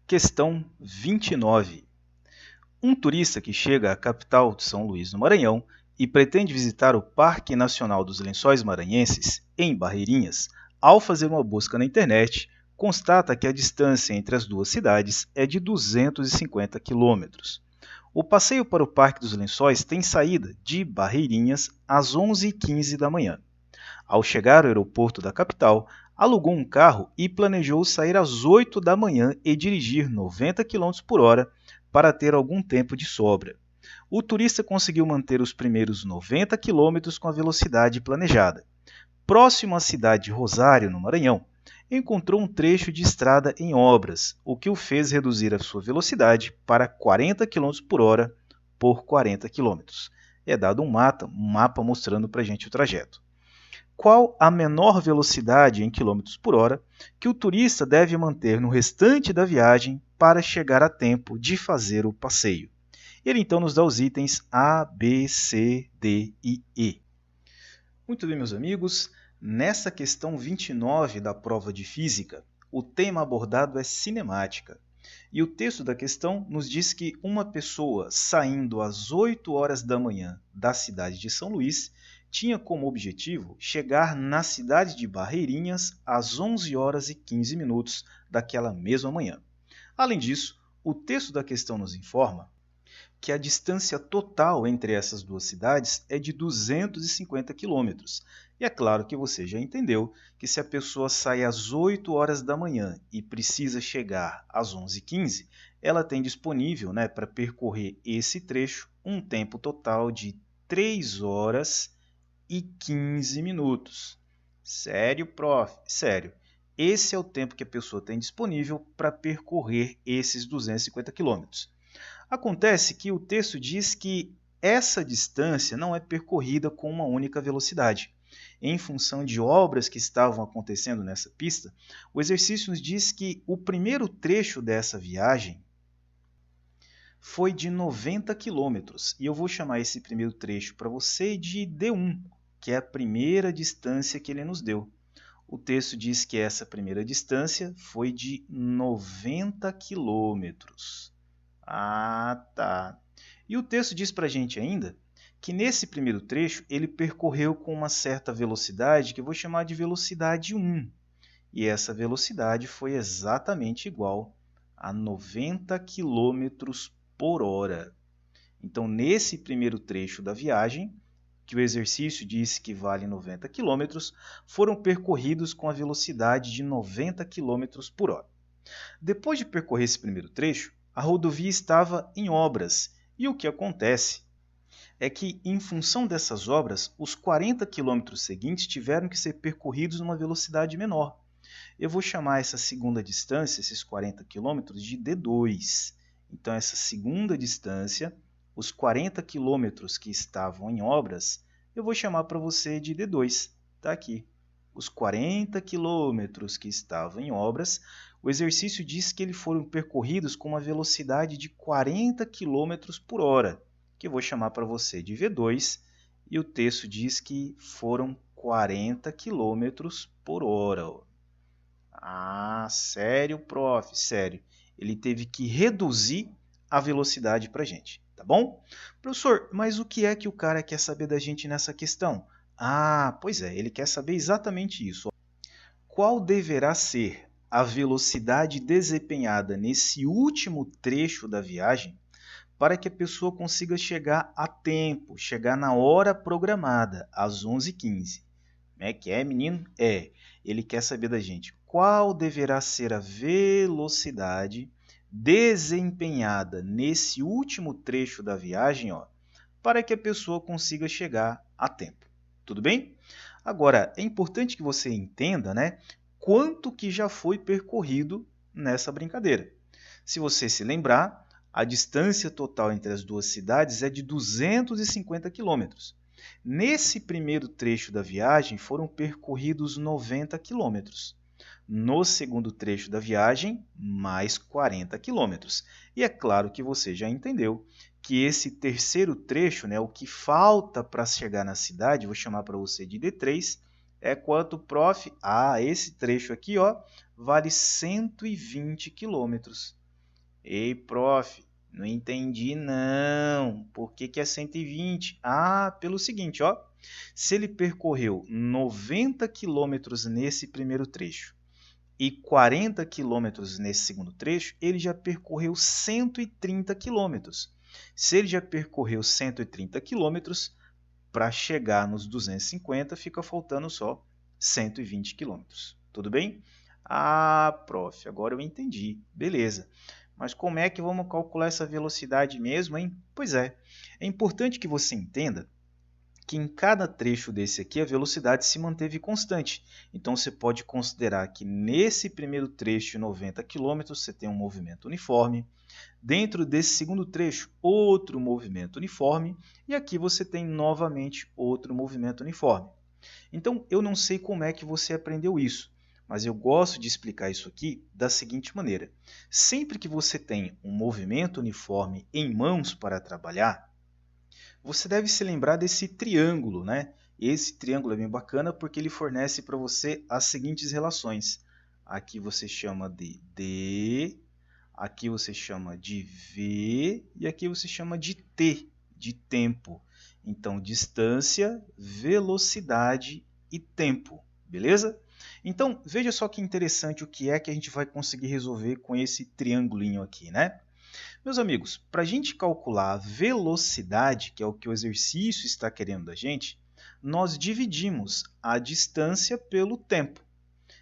Questão 29. Um turista que chega à capital de São Luís do Maranhão e pretende visitar o Parque Nacional dos Lençóis Maranhenses, em Barreirinhas, ao fazer uma busca na internet, constata que a distância entre as duas cidades é de 250 quilômetros. O passeio para o Parque dos Lençóis tem saída de Barreirinhas às 11h15 da manhã. Ao chegar ao aeroporto da capital, alugou um carro e planejou sair às 8 da manhã e dirigir 90 km por hora para ter algum tempo de sobra. O turista conseguiu manter os primeiros 90 km com a velocidade planejada. Próximo à cidade de Rosário, no Maranhão, encontrou um trecho de estrada em obras, o que o fez reduzir a sua velocidade para 40 km por hora por 40 km. É dado um mapa mostrando para a gente o trajeto. Qual a menor velocidade em quilômetros por hora que o turista deve manter no restante da viagem para chegar a tempo de fazer o passeio? Ele então nos dá os itens A, B, C, D e E. Muito bem, meus amigos, nessa questão 29 da prova de física, o tema abordado é cinemática. E o texto da questão nos diz que uma pessoa saindo às 8 horas da manhã da cidade de São Luís tinha como objetivo chegar na cidade de Barreirinhas às 11 horas e 15 minutos daquela mesma manhã. Além disso, o texto da questão nos informa que a distância total entre essas duas cidades é de 250 quilômetros. E é claro que você já entendeu que se a pessoa sai às 8 horas da manhã e precisa chegar às 11h15, ela tem disponível, para percorrer esse trecho um tempo total de 3 horas e 15 minutos. Sério, prof? Sério. Esse é o tempo que a pessoa tem disponível para percorrer esses 250 quilômetros. Acontece que o texto diz que essa distância não é percorrida com uma única velocidade. Em função de obras que estavam acontecendo nessa pista, o exercício nos diz que o primeiro trecho dessa viagem foi de 90 quilômetros. E eu vou chamar esse primeiro trecho para você de D1, que é a primeira distância que ele nos deu. O texto diz que essa primeira distância foi de 90 quilômetros. Ah, tá. E o texto diz para a gente ainda que nesse primeiro trecho ele percorreu com uma certa velocidade que eu vou chamar de velocidade 1. E essa velocidade foi exatamente igual a 90 km por hora. Então, nesse primeiro trecho da viagem, que o exercício diz que vale 90 km, foram percorridos com a velocidade de 90 km por hora. Depois de percorrer esse primeiro trecho, a rodovia estava em obras, e o que acontece é que, em função dessas obras, os 40 quilômetros seguintes tiveram que ser percorridos numa velocidade menor. Eu vou chamar essa segunda distância, esses 40 quilômetros, de D2. Então, essa segunda distância, os 40 quilômetros que estavam em obras, eu vou chamar para você de D2. Está aqui. Os 40 quilômetros que estavam em obras, o exercício diz que eles foram percorridos com uma velocidade de 40 km por hora, que eu vou chamar para você de V2, e o texto diz que foram 40 km por hora. Ah, sério, prof, sério. Ele teve que reduzir a velocidade para a gente, tá bom? Professor, mas o que é que o cara quer saber da gente nessa questão? Ah, pois é, ele quer saber exatamente isso. Qual deverá ser a velocidade desempenhada nesse último trecho da viagem para que a pessoa consiga chegar a tempo, chegar na hora programada, às 11h15? Como é que é, menino? Ele quer saber da gente qual deverá ser a velocidade desempenhada nesse último trecho da viagem, para que a pessoa consiga chegar a tempo. Tudo bem? Agora, é importante que você entenda, quanto que já foi percorrido nessa brincadeira. Se você se lembrar, a distância total entre as duas cidades é de 250 quilômetros. Nesse primeiro trecho da viagem foram percorridos 90 quilômetros. No segundo trecho da viagem, mais 40 quilômetros. E é claro que você já entendeu que esse terceiro trecho, o que falta para chegar na cidade, vou chamar para você de D3, é quanto, prof? Esse trecho aqui vale 120 quilômetros. Ei, prof, não entendi não. Por que que é 120? Ah, pelo seguinte, ó. Se ele percorreu 90 quilômetros nesse primeiro trecho e 40 quilômetros nesse segundo trecho, ele já percorreu 130 quilômetros. Se ele já percorreu 130 quilômetros, para chegar nos 250, fica faltando só 120 quilômetros. Tudo bem? Ah, prof, agora eu entendi. Beleza. Mas como é que vamos calcular essa velocidade mesmo, hein? Pois é importante que você entenda que em cada trecho desse aqui a velocidade se manteve constante. Então você pode considerar que nesse primeiro trecho de 90 km você tem um movimento uniforme, dentro desse segundo trecho outro movimento uniforme e aqui você tem novamente outro movimento uniforme. Então eu não sei como é que você aprendeu isso, mas eu gosto de explicar isso aqui da seguinte maneira. Sempre que você tem um movimento uniforme em mãos para trabalhar, você deve se lembrar desse triângulo, né? Esse triângulo é bem bacana porque ele fornece para você as seguintes relações. Aqui você chama de D, aqui você chama de V e aqui você chama de T, de tempo. Então, distância, velocidade e tempo, beleza? Então, veja só que interessante o que é que a gente vai conseguir resolver com esse triangulinho aqui, né? Meus amigos, para a gente calcular a velocidade, que é o que o exercício está querendo da gente, nós dividimos a distância pelo tempo.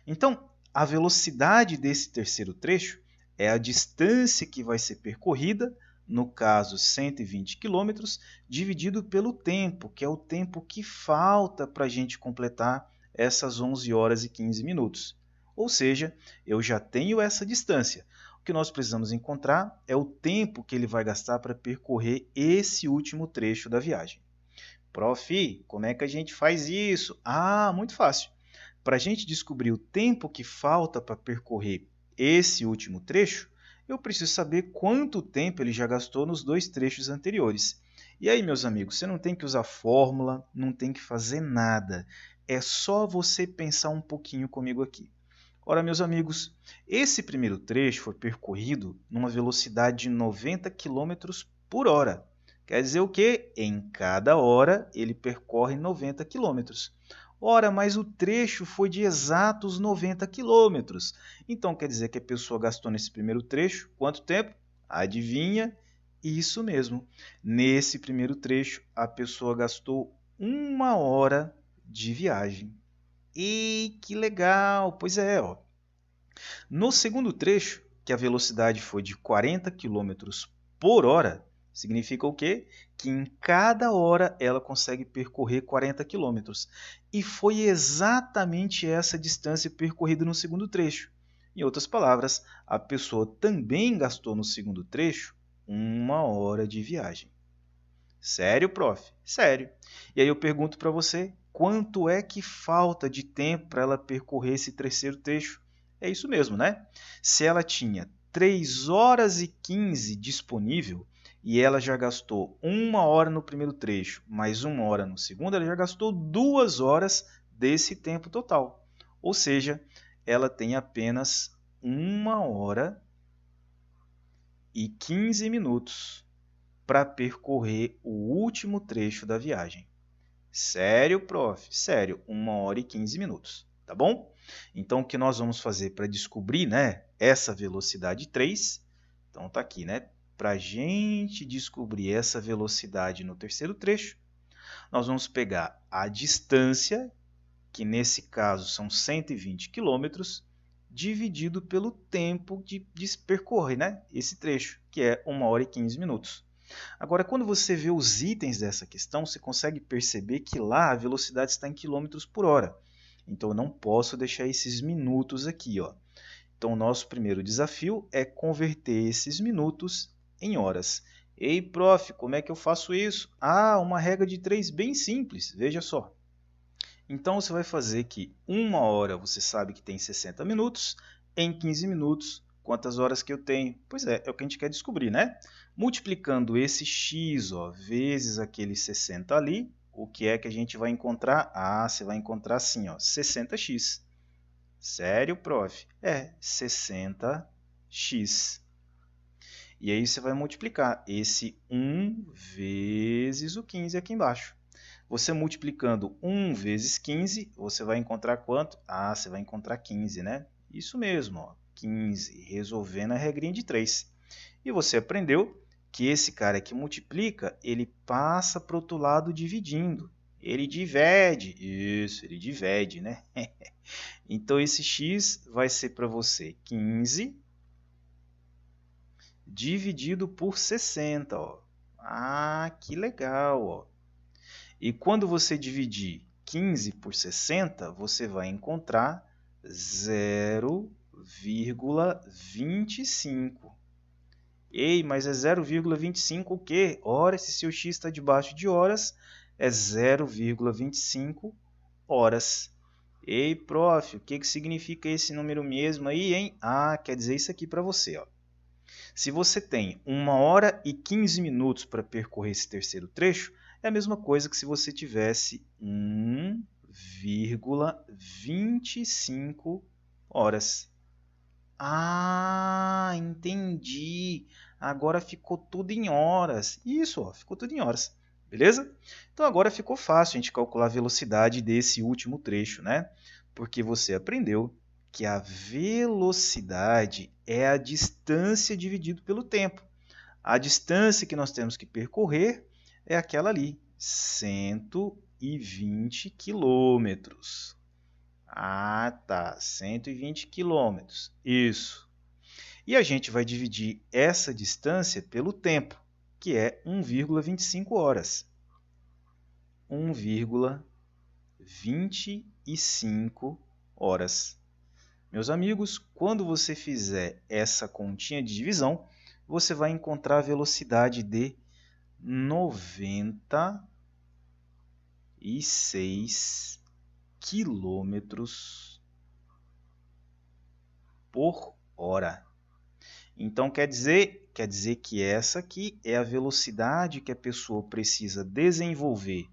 Então, a velocidade desse terceiro trecho é a distância que vai ser percorrida, no caso 120 km, dividido pelo tempo, que é o tempo que falta para a gente completar essas 11 horas e 15 minutos. Ou seja, eu já tenho essa distância. O que nós precisamos encontrar é o tempo que ele vai gastar para percorrer esse último trecho da viagem. Prof, como é que a gente faz isso? Ah, muito fácil. Para a gente descobrir o tempo que falta para percorrer esse último trecho, eu preciso saber quanto tempo ele já gastou nos dois trechos anteriores. E aí, meus amigos, você não tem que usar fórmula, não tem que fazer nada. É só você pensar um pouquinho comigo aqui. Ora, meus amigos, esse primeiro trecho foi percorrido numa velocidade de 90 km por hora. Quer dizer o quê? Em cada hora ele percorre 90 km. Ora, mas o trecho foi de exatos 90 km. Então quer dizer que a pessoa gastou nesse primeiro trecho quanto tempo? Adivinha? Isso mesmo. Nesse primeiro trecho, a pessoa gastou 1 hora de viagem. E que legal! Pois é, ó. No segundo trecho, que a velocidade foi de 40 km por hora, significa o quê? Que em cada hora ela consegue percorrer 40 km. E foi exatamente essa distância percorrida no segundo trecho. Em outras palavras, a pessoa também gastou no segundo trecho 1 hora de viagem. Sério, prof? Sério. E aí eu pergunto para você, quanto é que falta de tempo para ela percorrer esse terceiro trecho? É isso mesmo, né? Se ela tinha 3 horas e 15 disponível e ela já gastou 1 hora no primeiro trecho, mais 1 hora no segundo, ela já gastou 2 horas desse tempo total. Ou seja, ela tem apenas 1 hora e 15 minutos para percorrer o último trecho da viagem. Sério, prof? Sério, 1 hora e 15 minutos, tá bom? Então, o que nós vamos fazer para descobrir, né, essa velocidade 3? Então, tá aqui, né? Para a gente descobrir essa velocidade no terceiro trecho, nós vamos pegar a distância, que nesse caso são 120 quilômetros, dividido pelo tempo de percorrer, né, esse trecho, que é 1 hora e 15 minutos. Agora, quando você vê os itens dessa questão, você consegue perceber que lá a velocidade está em quilômetros por hora. Então, eu não posso deixar esses minutos aqui, ó. Então, o nosso primeiro desafio é converter esses minutos em horas. Ei, prof, como é que eu faço isso? Ah, uma regra de 3 bem simples, veja só. Então, você vai fazer que 1 hora você sabe que tem 60 minutos, em 15 minutos, quantas horas que eu tenho? Pois é o que a gente quer descobrir, né? Multiplicando esse x, ó, vezes aquele 60 ali, o que é que a gente vai encontrar? Ah, você vai encontrar assim, ó, 60x. Sério, prof? É, 60x. E aí você vai multiplicar esse 1 vezes o 15 aqui embaixo. Você multiplicando 1 vezes 15, você vai encontrar quanto? Ah, você vai encontrar 15, né? Isso mesmo, ó, 15, resolvendo a regrinha de 3. E você aprendeu que esse cara que multiplica, ele passa para o outro lado dividindo. Ele divide, isso, ele divide, né? Então esse x vai ser para você 15 dividido por 60. Ó. Ah, que legal! Ó. E quando você dividir 15 por 60, você vai encontrar 0,25. Ei, mas é 0,25 o quê? Ora, se seu x está debaixo de horas, é 0,25 horas. Ei, prof, o que significa esse número mesmo aí, hein? Ah, quer dizer isso aqui para você, ó. Se você tem 1 hora e 15 minutos para percorrer esse terceiro trecho, é a mesma coisa que se você tivesse 1,25 horas. Ah, entendi. Agora ficou tudo em horas. Isso, ó, ficou tudo em horas. Beleza? Então agora ficou fácil a gente calcular a velocidade desse último trecho, né? Porque você aprendeu que a velocidade é a distância dividido pelo tempo. A distância que nós temos que percorrer é aquela ali, 120 quilômetros. Ah, tá, 120 quilômetros. Isso. E a gente vai dividir essa distância pelo tempo, que é 1,25 horas. 1,25 horas. Meus amigos, quando você fizer essa continha de divisão, você vai encontrar a velocidade de 96 quilômetros por hora. Então quer dizer que essa aqui é a velocidade que a pessoa precisa desenvolver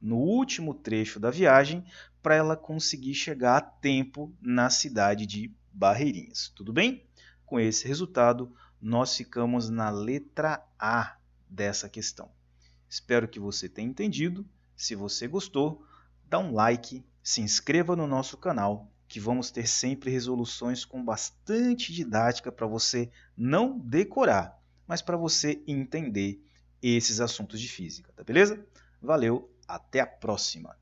no último trecho da viagem para ela conseguir chegar a tempo na cidade de Barreirinhas. Tudo bem? Com esse resultado, nós ficamos na letra A dessa questão. Espero que você tenha entendido. Se você gostou, dá um like, se inscreva no nosso canal, que vamos ter sempre resoluções com bastante didática para você não decorar, mas para você entender esses assuntos de física, tá beleza? Valeu, até a próxima!